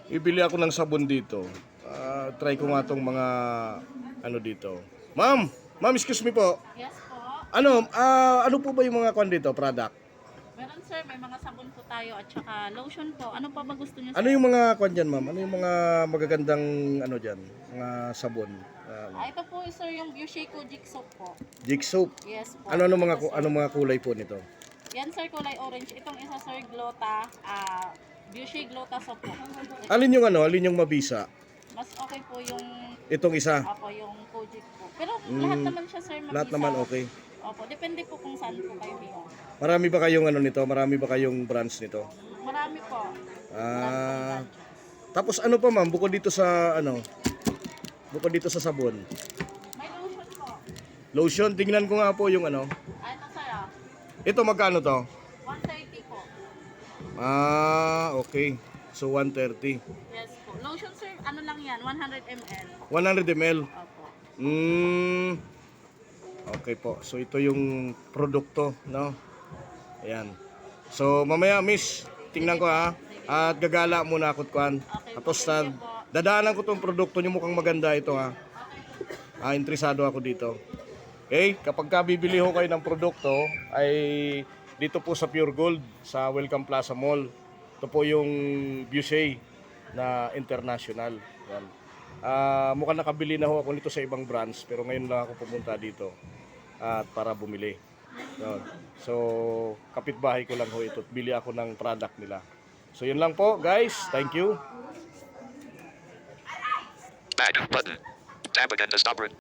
Bibili ako ng sabon dito. Try ko nga tong mga ano dito. Ma'am, excuse me po. Yes po. Ano po ba yung mga kwan dito, product? Meron sir, may mga sabon po tayo at saka lotion po. Ano pa ba gusto niyo sir? Ano yung mga kwan dyan, ma'am? Ano yung mga magagandang ano dyan? Mga sabon? Ito po sir yung Bushiko Jig Soap po. Jig soap. Yes po. Ano Ito, sir. mga kulay po nito? Yan sir, kulay orange. Itong isa sir, Glota. Bushi Glota Soap po. Alin yung mabisa? Mas okay po yung Itong isa. ako yung Kojic po. Pero lahat naman siya sir mabisa. Lahat naman okay. Opo, depende po kung saan po kayo biyo. Marami ba kayong ano nito? Marami ba kayong brands nito? Marami po. Tapos ano pa ma'am, bukod dito sa bukod dito sa sabon. May lotion po. Lotion, tingnan ko nga po yung ano. Ito sir Ito magkano to? 130 po. Okay. So 130. Yes po. Lotion sir, ano lang yan, 100 ml. 100 ml. Opo. Okay po. So ito yung produkto, no? Ayan. So mamaya miss, tingnan ko ha. At gagala muna ako kuan. Okay, Tapos sige po. dadaanan ko tong produkto niyo, mukhang maganda ito ha. Interesado ako dito. Okay, kapag bibili ho kayo ng produkto ay dito po sa Pure Gold sa Welcome Plaza Mall. Ito po yung Busey na international. Yan. Mukhang nakabili na ho ako nito sa ibang brands pero ngayon lang ako pumunta dito at para bumili. So, kapitbahay ko lang ho ito. Bili ako ng product nila. So, yun lang po, guys. Thank you. Back button. Tab again to stop.